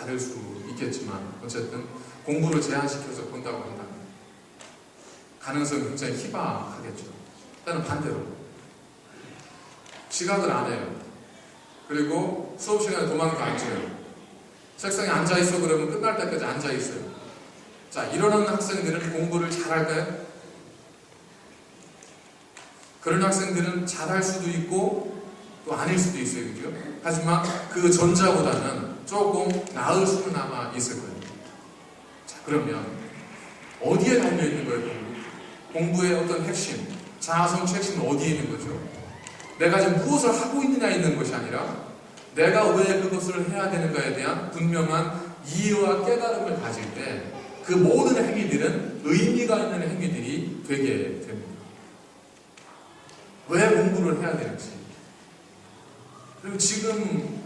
다를 수 있겠지만 어쨌든 공부를 제한시켜서 본다고 한다면 가능성이 굉장히 희박하겠죠. 일단은 반대로 지각을 안 해요. 그리고 수업 시간에 도망도 안 쳐요. 책상에 앉아있어 그러면 끝날 때까지 앉아있어요. 자, 이러는 학생들은 공부를 잘할까요? 그런 학생들은 잘할 수도 있고 또 아닐 수도 있어요. 그죠? 하지만 그 전자보다는 조금 나을 수는 아마 있을 거예요. 자, 그러면 어디에 달려있는 거예요? 공부의 어떤 핵심, 자아성취 핵심은 어디에 있는 거죠? 내가 지금 무엇을 하고 있느냐에 있는 것이 아니라 내가 왜 그것을 해야 되는가에 대한 분명한 이해와 깨달음을 가질 때 그 모든 행위들은 의미가 있는 행위들이 되게 됩니다. 왜 공부를 해야 되는지. 그리고 지금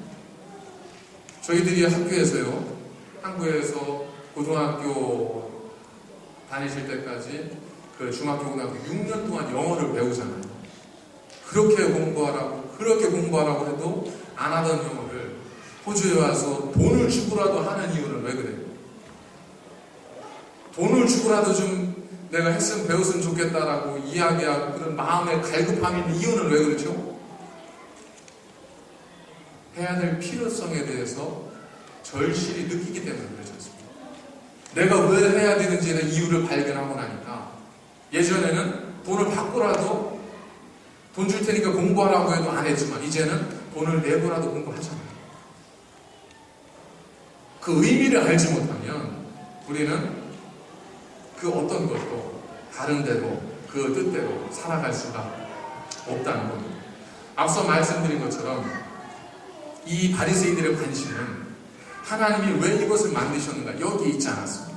저희들이 학교에서요, 한국에서 고등학교 다니실 때까지 그 중학교, 고등학교 6년 동안 영어를 배우잖아요. 그렇게 공부하라고 해도 안 하던 영어를 호주에 와서 돈을 주고라도 하는 이유는 왜 그래요? 돈을 주고라도 좀 내가 했으면 배웠으면 좋겠다라고 이야기하고 그런 마음의 갈급함이 있는 이유는 왜 그렇죠? 해야 될 필요성에 대해서 절실히 느끼기 때문에 그렇지 않습니까? 내가 왜 해야 되는지에 대한 이유를 발견하고 나니까 예전에는 돈을 받고라도 돈 줄 테니까 공부하라고 해도 안 했지만 이제는 돈을 내고라도 공부하잖아요. 그 의미를 알지 못하면 우리는 그 어떤 것도 다른 대로 그 뜻대로 살아갈 수가 없다는 겁니다. 앞서 말씀드린 것처럼 이 바리새인들의 관심은 하나님이 왜 이것을 만드셨는가 여기에 있지 않았습니다.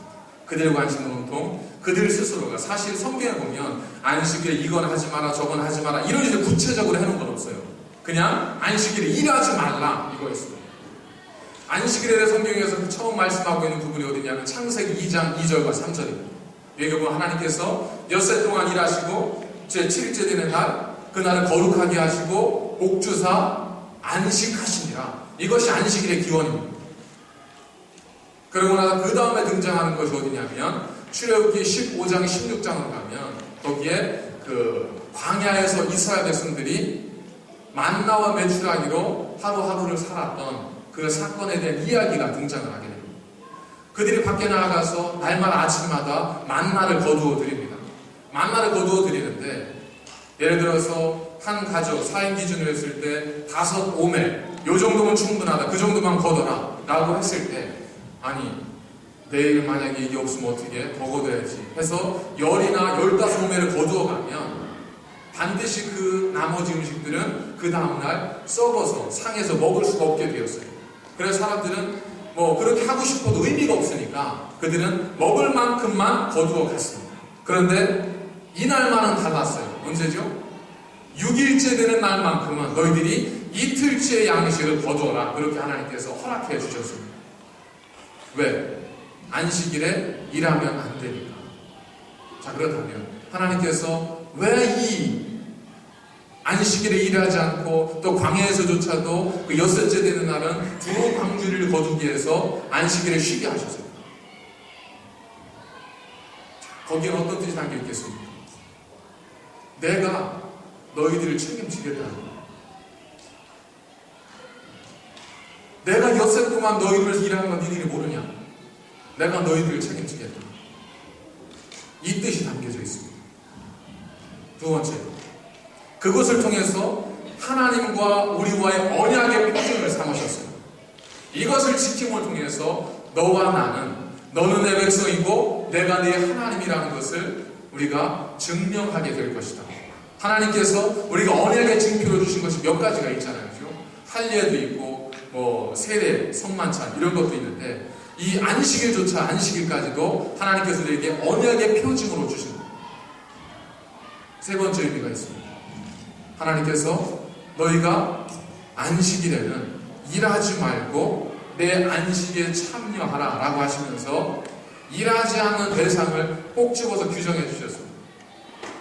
그들의 관심은 온통 그들 스스로가 사실 성경에 보면 안식일에 이건 하지 마라 저건 하지 마라 이런 식으로 구체적으로 해놓은 건 없어요. 그냥 안식일에 일하지 말라 이거였어요. 안식일에 대해 성경에서 처음 말씀하고 있는 부분이 어디냐면 창세기 2장 2절과 3절입니다. 여기 보면 하나님께서 엿새 동안 일하시고 제7일째 되는 날 그날은 거룩하게 하시고 복주사 안식하시니라. 이것이 안식일의 기원입니다. 그러고 나서 그 다음에 등장하는 것이 어디냐면 출애굽기 15장 16장으로 가면 거기에 그 광야에서 이스라엘 백성들이 만나와 메추라기로 하루하루를 살았던 그 사건에 대한 이야기가 등장을 하게 됩니다. 그들이 밖에 나가서 날마다 아침마다 만나를 거두어 드립니다. 만나를 거두어 드리는데 예를 들어서 한 가족 4인 기준으로 했을 때 5 오멜 요 정도면 충분하다. 그 정도만 거둬라 라고 했을 때 아니 내일 만약에 이게 없으면 어떻게 더 거둬야지 해서 10이나 15오멜을 거두어 가면 반드시 그 나머지 음식들은 그 다음날 썩어서 상해서 먹을 수가 없게 되었어요. 그래서 사람들은 뭐 그렇게 하고 싶어도 의미가 없으니까 그들은 먹을 만큼만 거두어 갔습니다. 그런데 이날만은 달랐어요. 언제죠? 6일째 되는 날만큼은 너희들이 이틀째 양식을 거두어라. 그렇게 하나님께서 허락해 주셨습니다. 왜? 안식일에 일하면 안 되니까. 자, 그렇다면 하나님께서 왜 이 안식일에 일하지 않고 또 광야에서조차도 그 엿새째 되는 날은 두 광주리를 거두기 위해서 안식일에 쉬게 하셨어요. 거기에 어떤 뜻이 담겨 있겠습니까? 내가 너희들을 책임지겠다는 거예요. 내가 엿새 동안 너희들을 일하는 건 너희들이 모르냐? 내가 너희들을 책임지겠다. 이 뜻이 담겨져 있습니다. 두 번째, 그것을 통해서 하나님과 우리와의 언약의 표징을 삼으셨어요. 이것을 지킴을 통해서 너와 나는 너는 내 백성이고 내가 네 하나님이라는 것을 우리가 증명하게 될 것이다. 하나님께서 우리가 언약의 증표로 주신 것이 몇 가지가 있잖아요. 그렇죠? 할례도 있고 뭐 세례, 성만찬 이런 것도 있는데 이 안식일조차 안식일까지도 하나님께서 우리에게 언약의 표징으로 주신 거예요. 세 번째 의미가 있습니다. 하나님께서 너희가 안식일에는 일하지 말고 내 안식에 참여하라 라고 하시면서 일하지 않는 대상을 꼭 집어서 규정해 주셨습니다.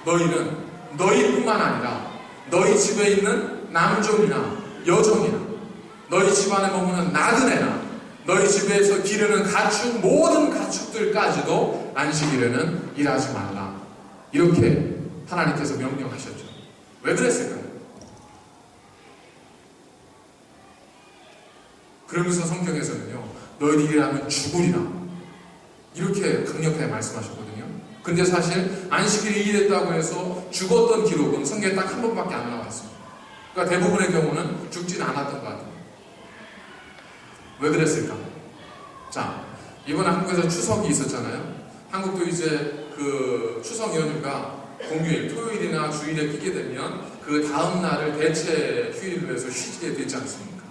너희는 너희뿐만 아니라 너희 집에 있는 남종이나 여종이나 너희 집안에 머무는 나그네나 너희 집에서 기르는 가축, 모든 가축들까지도 안식일에는 일하지 말라. 이렇게 하나님께서 명령하셨죠. 왜 그랬을까요? 그러면서 성경에서는요, 너희들이 일하면 죽으리라. 이렇게 강력하게 말씀하셨거든요. 근데 사실 안식일이 일했다고 해서 죽었던 기록은 성경에 딱 한 번밖에 안 나와 있습니다. 그러니까 대부분의 경우는 죽지는 않았던 것 같아요. 왜 그랬을까? 자, 이번에 한국에서 추석이 있었잖아요. 한국도 이제 그 추석 연휴가 공휴일, 토요일이나 주일에 끼게 되면 그 다음 날을 대체 휴일로 해서 쉬게 되지 않습니까?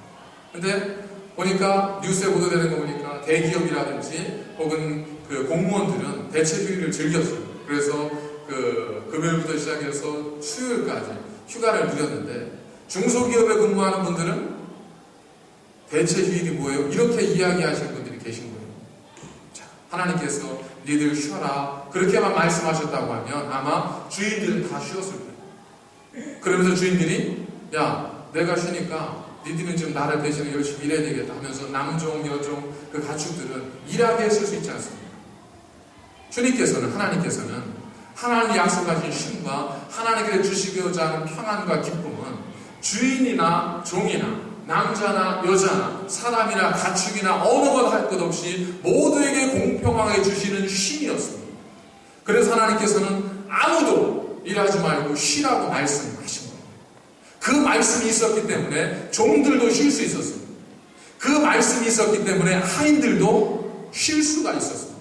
근데 보니까 뉴스에 보도되는 거 보니까 대기업이라든지 혹은 그 공무원들은 대체 휴일을 즐겼어요. 그래서 그 금요일부터 시작해서 수요일까지 휴가를 누렸는데 중소기업에 근무하는 분들은 대체 휴일이 뭐예요? 이렇게 이야기하시는 분들이 계신 거예요. 자, 하나님께서 니들 쉬어라 그렇게만 말씀하셨다고 하면 아마 주인들은 다 쉬었을 거예요. 그러면서 주인들이 야, 내가 쉬니까 니들은 지금 나를 대신에 열심히 일해야 되겠다 하면서 남종, 여종 그 가축들은 일하게 했을 수 있지 않습니까? 주님께서는, 하나님께서는 하나님이 약속하신 쉼과 하나님께 주시고자 하는 평안과 기쁨은 주인이나 종이나 남자나 여자나 사람이나 가축이나 어느 것 할 것 없이 모두에게 공평하게 주시는 쉼이었습니다. 그래서 하나님께서는 아무도 일하지 말고 쉬라고 말씀하신 거예요. 그 말씀이 있었기 때문에 종들도 쉴 수 있었습니다. 그 말씀이 있었기 때문에 하인들도 쉴 수가 있었습니다.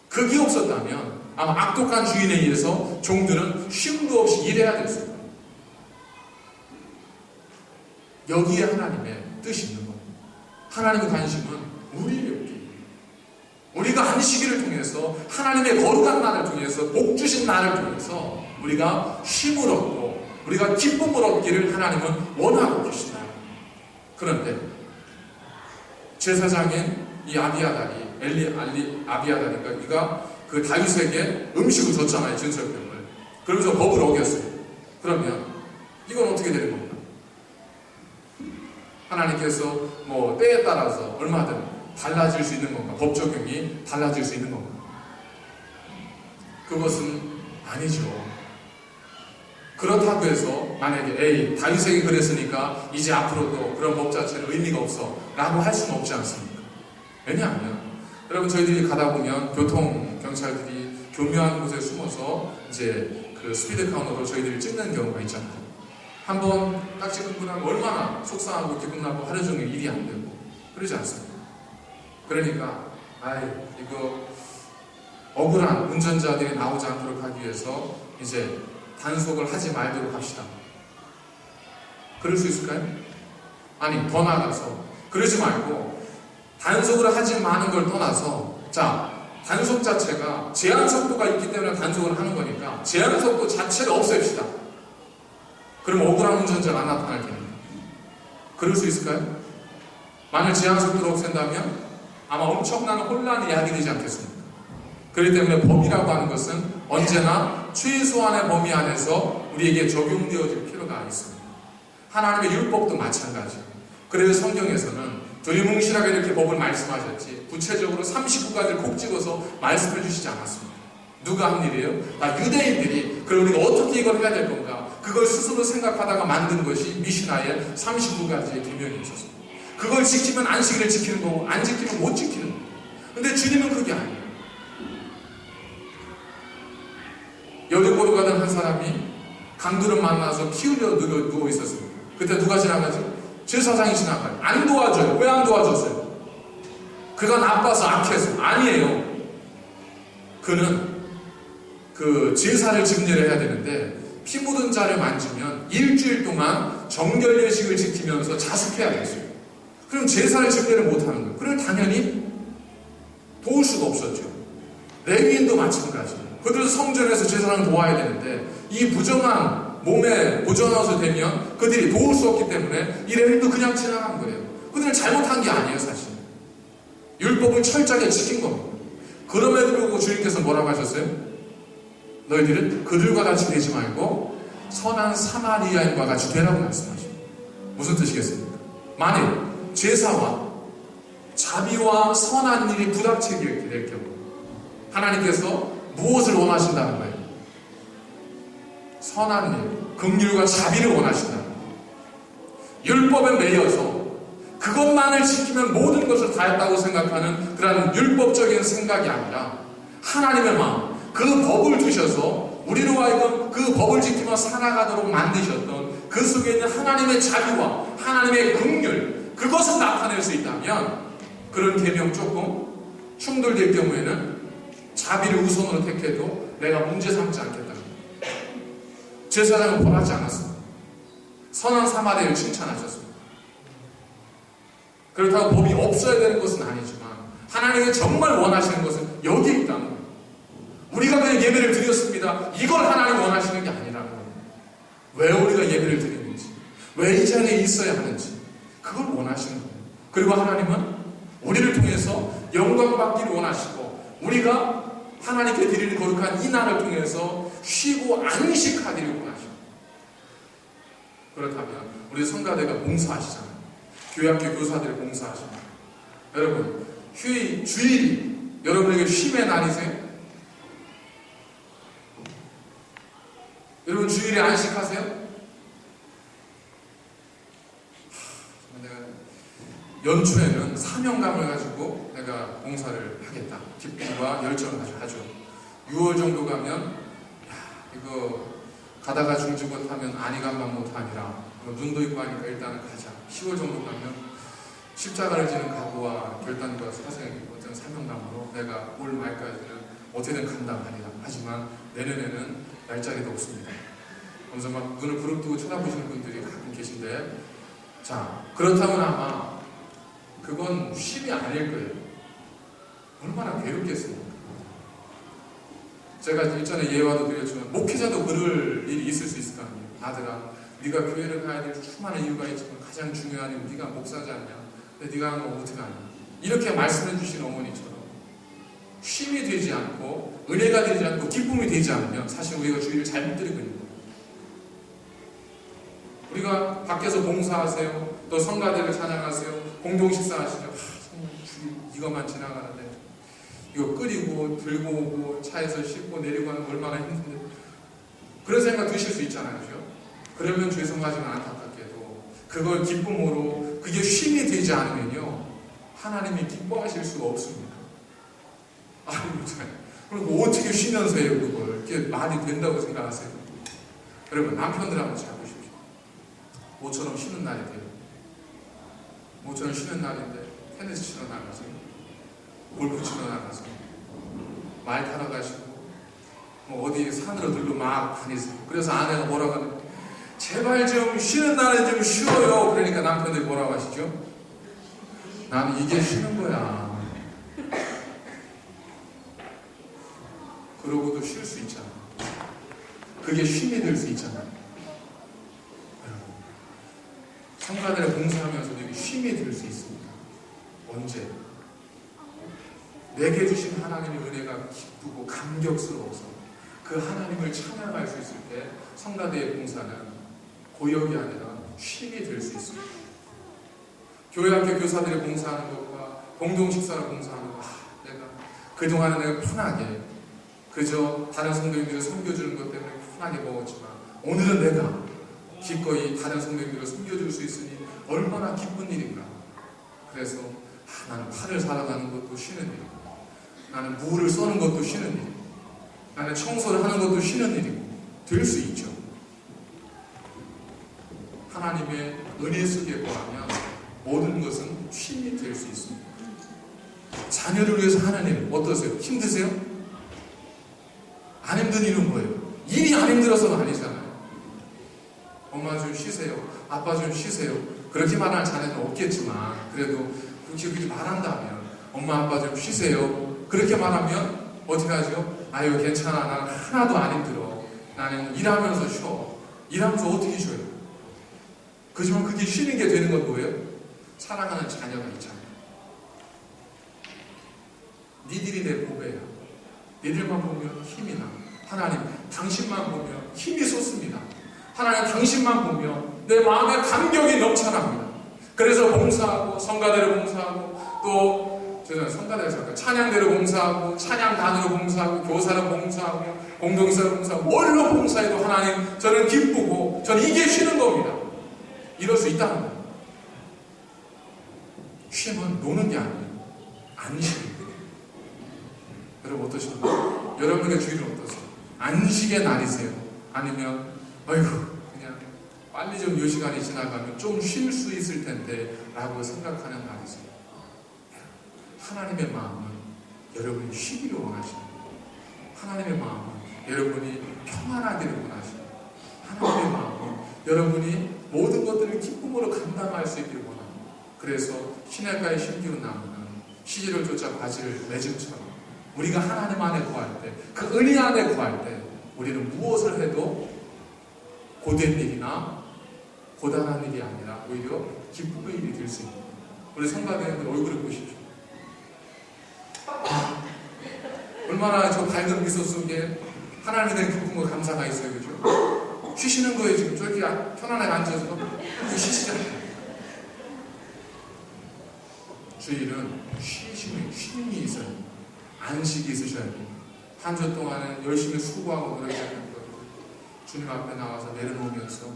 그게 없었다면 아마 악독한 주인에 의해서 종들은 쉼도 없이 일해야 됐습니다. 여기에 하나님의 뜻이 있는 겁니다. 하나님의 관심은 우리에게 없기. 우리가 안식일을 통해서 하나님의 거룩한 날을 통해서 복 주신 날을 통해서 우리가 쉼을 얻고 우리가 기쁨을 얻기를 하나님은 원하고 계시다. 그런데 제사장인 이 아비아달이 아비아달인가 이가 그 다윗에게 음식을 줬잖아요. 진설병을. 그러면서 법을 어겼어요. 그러면 이건 어떻게 되는 겁니까? 하나님께서 뭐 때에 따라서 얼마든 달라질 수 있는 건가? 법 적용이 달라질 수 있는 건가? 그것은 아니죠. 그렇다고 해서 만약에 다윗에게 그랬으니까 이제 앞으로도 그런 법 자체는 의미가 없어 라고 할 수는 없지 않습니까? 왜냐하면 여러분 저희들이 가다 보면 교통 경찰들이 교묘한 곳에 숨어서 이제 그 스피드 카운터로 저희들이 찍는 경우가 있잖아요. 한번 딱 찍은 분하면 얼마나 속상하고 기분 나고 하루 종일 일이 안 되고 그러지 않습니까? 그러니까 이거 억울한 운전자들이 나오지 않도록 하기 위해서 이제 단속을 하지 말도록 합시다. 그럴 수 있을까요? 아니, 더 나아가서 그러지 말고 단속을 하지 마는 걸 떠나서 자, 단속 자체가 제한 속도가 있기 때문에 단속을 하는 거니까 제한 속도 자체를 없앱시다. 그럼 억울한 운전자가 안 나타날 테니까. 그럴 수 있을까요? 만약 제한 속도를 없앤다면 아마 엄청난 혼란이 야기되지 않겠습니까? 그렇기 때문에 법이라고 하는 것은 언제나 최소한의 범위 안에서 우리에게 적용되어질 필요가 있습니다. 하나님의 율법도 마찬가지예요. 그래서 성경에서는 두리뭉실하게 이렇게 법을 말씀하셨지 구체적으로 39가지를 콕 집어서 말씀해 주시지 않았습니다. 누가 한 일이에요? 유대인들이 그럼 우리가 어떻게 이걸 해야 될 건가? 그걸 스스로 생각하다가 만든 것이 미시나의 39가지의 계명이 있었습니다. 그걸 지키면 안식일을 지키는 거고 안 지키면 못 지키는 거예요. 근데 주님은 그게 아니에요. 여리고로 가던 한 사람이 강도를 만나서 피 흘려 누워 있었습니다. 그때 누가 지나가죠? 제사장이 지나가요. 안 도와줘요. 왜 안 도와줬어요? 그가 나빠서 악해서 아니에요. 그는 그 제사를 증례를 해야 되는데 피 묻은 자를 만지면 일주일 동안 정결 예식을 지키면서 자숙해야 됐어요. 그럼 제사를 증례를 못하는 거예요. 그럼 당연히 도울 수가 없었죠. 레위인도 마찬가지예요. 그들도 성전에서 제사를 도와야 되는데 이 부정한 몸에 보존하서 되면 그들이 도울 수 없기 때문에 이 레위인도 그냥 지나간 거예요. 그들은 잘못한 게 아니에요. 사실 율법을 철저하게 지킨 겁니다. 그럼에도 불구하고 주님께서 뭐라고 하셨어요? 너희들은 그들과 같이 되지 말고 선한 사마리아인과 같이 되라고 말씀하십니다. 무슨 뜻이겠습니까? 만일 제사와 자비와 선한 일이 부닥치게 될 경우 하나님께서 무엇을 원하신다는 거예요? 선한 일, 긍휼과 자비를 원하신다는 거예요. 율법에 매여서 그것만을 지키면 모든 것을 다 했다고 생각하는 그런 율법적인 생각이 아니라 하나님의 마음, 그 법을 두셔서 우리로 하여금 그 법을 지키며 살아가도록 만드셨던 그 속에 있는 하나님의 자비와 하나님의 긍휼, 그것을 나타낼 수 있다면 그런 계명 조금 충돌될 경우에는 자비를 우선으로 택해도 내가 문제 삼지 않겠다. 제사장은 벌하지 않았습니다. 선한 사마리아를 칭찬하셨습니다. 그렇다고 법이 없어야 되는 것은 아니지만 하나님이 정말 원하시는 것은 여기에 있다는 거예요. 우리가 그냥 예배를 드렸습니다. 이걸 하나님이 원하시는 게 아니라는 거예요. 왜 우리가 예배를 드리는지, 왜 이 자리에 있어야 하는지 그걸 원하시는 거예요. 그리고 하나님은 우리를 통해서 영광받기를 원하시고 우리가 하나님께 드리는 거룩한 이 날을 통해서 쉬고 안식하기를 원하시고 그렇다면 우리 성가대가 봉사하시잖아요. 교회학교 교사들이 봉사하십니다. 여러분, 주일이 여러분에게 쉼의 날이세요? 여러분 주일에 안식하세요? 내가 연초에는 사명감을 가지고 내가 봉사를 하겠다. 기쁨과 열정을 가지고 하죠. 6월 정도 가면 이거 가다가 중지 못하면 안이감만 못하니라 눈도 있고 하니까 일단은 가자. 10월 정도 가면 십자가를 지는 각오와 결단과 사생의 어떤 사명감으로 내가 올 말까지는 어떻게든 간다 하리라. 하지만 내년에는 날짜리도 없습니다. 그래서 막 눈을 부릅뜨고 쳐다보시는 분들이 가끔 계신데, 자, 그렇다면 아마 그건 쉼이 아닐 거예요. 얼마나 괴롭겠습니까? 제가 일전에 예화도 드렸지만 목회자도 그럴 일이 있을 수 있을 거 아니에요. 아들아, 네가 교회를 가야 될 수많은 이유가 있지만 가장 중요한 이유는 네가 목사지 않냐? 근데 네가 하는 거 어떻게 하냐? 이렇게 말씀해 주신 어머니처럼 쉼이 되지 않고 은혜가 되지 않고 기쁨이 되지 않으면 사실 우리가 주일을 잘못 드리고 있는 거예요. 우리가 밖에서 봉사하세요. 또 성가대를 찬양하세요. 공동 식사하시죠. 정말 주일 이것만 지나가는데 이거 끓이고 들고 오고 차에서 싣고 내리고 하는 거 얼마나 힘든데 그런 생각 드실 수 있잖아요. 그죠? 그러면 죄송하지만 안타깝게도 그걸 기쁨으로 그게 쉼이 되지 않으면요 하나님이 기뻐하실 수가 없습니다. 아니 그리고 어떻게 쉬면서 해요 그걸? 그게 말이 된다고 생각하세요? 여러분 남편들 한번 잘 보십시오. 모처럼 쉬는 날이 돼요. 모처럼 쉬는 날인데 테니스 치러 나가서 골프 치러 나가서 말 타러 가시고 뭐 어디 산으로 들고 막 다니세요. 그래서 아내가 뭐라고 하는 제발 좀 쉬는 날에 좀 쉬어요. 그러니까 남편들이 뭐라고 하시죠? 나는 이게 쉬는 거야. 그러고도 쉴 수 있잖아. 그게 쉼이 될 수 있잖아. 성가대를 봉사하면서도 이게 쉼이 될 수 있습니다. 언제? 내게 주신 하나님의 은혜가 기쁘고 감격스러워서 그 하나님을 찬양할 수 있을 때 성가대의 봉사는 고역이 아니라 쉼이 될 수 있습니다. 교회학교 교사들이 봉사하는 것과 공동식사를 봉사하는 것, 내가 그동안은 내가 편하게 그저 다른 성도님들을 섬겨주는 것 때문에 편하게 먹었지만 오늘은 내가 기꺼이 다른 성도님들을 섬겨줄 수 있으니 얼마나 기쁜 일인가. 그래서 나는 팔을 살아가는 것도 쉬는 일이고 나는 무를 써는 것도 쉬는 일이고 나는 청소를 하는 것도 쉬는 일이고 될 수 있죠. 하나님의 은혜 속에 거하면 모든 것은 쉼이 될 수 있습니다. 자녀를 위해서 하는 일 어떠세요? 힘드세요? 안 힘든 일은 뭐예요? 일이 안 힘들어서는 아니잖아요. 엄마 좀 쉬세요. 아빠 좀 쉬세요. 그렇게 말하는 자녀는 없겠지만 그래도 그렇게 말한다면 엄마 아빠 좀 쉬세요. 그렇게 말하면 어떻게 하죠? 아유 괜찮아. 난 하나도 안 힘들어. 나는 일하면서 쉬어. 일하면서 어떻게 쉬어요? 그렇지만 그게 쉬는 게 되는 건 뭐예요? 사랑하는 자녀가 있잖아요. 니들이 내 보배야. 니들만 보면 힘이 나. 하나님 당신만 보면 힘이 솟습니다. 하나님 당신만 보면 내 마음에 감격이 넘쳐납니다. 그래서 봉사하고 성가대를 봉사하고 또 저는 성가대에서 찬양대로 봉사하고 찬양단으로 봉사하고 교사로 봉사하고 공동사로 봉사하고 뭘로 봉사해도 하나님 저는 기쁘고 저는 이게 쉬는 겁니다. 이럴 수 있다는 거예요. 쉼은 노는 게 아니에요. 안식입니다. 여러분 어떠십니까? 여러분의 주일은 어떠세요? 안식의 날이세요? 아니면 아이고 그냥 빨리 좀 이 시간이 지나가면 좀 쉴 수 있을 텐데 라고 생각하는 날이세요? 하나님의 마음은 여러분이 쉬기를 원하시는 거예요. 하나님의 마음은 여러분이 평안하기를 원하시는 거예요. 하나님의 마음은 여러분이 모든 것들을 기쁨으로 감당할 수 있기를 원합니다. 그래서 시냇가에 심기운 나무는 시지를 쫓아 바지를 맺음처럼 우리가 하나님 안에 구할 때, 그 은혜 안에 구할 때 우리는 무엇을 해도 고된 일이나 고단한 일이 아니라 오히려 기쁨의 일이 될 수 있는 거예요. 우리 성가대원들 얼굴을 보십시오. 얼마나 저 밝은 미소 속에 하나님에 대한 기쁨과 감사가 있어요. 그죠? 쉬시는 거예요. 지금 저렇게 편안하게 앉아서 쉬시잖아요. 주일은 쉼이 있어요. 안식이 있으셔야 돼요. 한 주 동안은 열심히 수고하고 노력해야 됩니다. 주님 앞에 나와서 내려놓으면서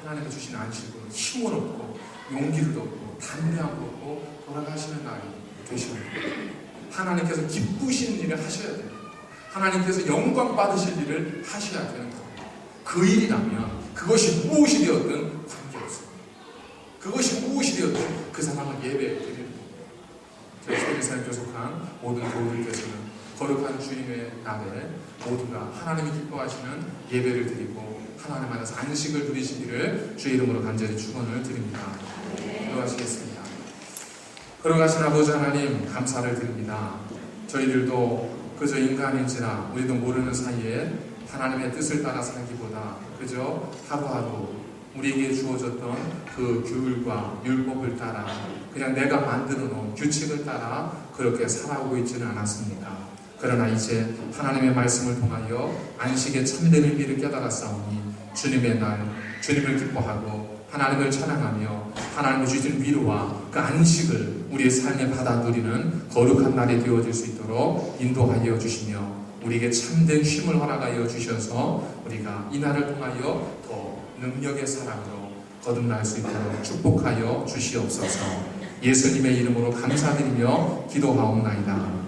하나님이 주신 안식으로 힘을 얻고 용기를 얻고 담대함을 얻고 돌아가시는 날이 되시는 거예요. 하나님께서 기쁘신 일을 하셔야 돼요. 하나님께서 영광 받으실 일을 하셔야 되는 거예요. 그 일이라면 그것이 무엇이 되었든 관계없어요. 그것이 무엇이 되었든 그 사람을 예배해 드리는 거예요. 저희 세계사에 교속한 모든 교우들께서는 거룩한 주님의 날에 모두가 하나님이 기뻐하시는 예배를 드리고 하나님 안에서 안식을 누리시기를 주의 이름으로 간절히 축원을 드립니다. 기도하시겠습니다. 거룩하신 아버지 하나님 감사를 드립니다. 저희들도 그저 인간인지라 우리도 모르는 사이에 하나님의 뜻을 따라 살기보다 그저 하루하루 우리에게 주어졌던 그 규율과 율법을 따라 그냥 내가 만들어 놓은 규칙을 따라 그렇게 살아오고 있지는 않았습니까? 그러나 이제 하나님의 말씀을 통하여 안식의 참된 의미를 깨달았사오니 주님의 날, 주님을 기뻐하고 하나님을 찬양하며 하나님의 주신 위로와 그 안식을 우리의 삶에 받아 누리는 거룩한 날이 되어질 수 있도록 인도하여 주시며 우리에게 참된 쉼을 허락하여 주셔서 우리가 이 날을 통하여 더 능력의 사랑으로 거듭날 수 있도록 축복하여 주시옵소서. 예수님의 이름으로 감사드리며 기도하옵나이다.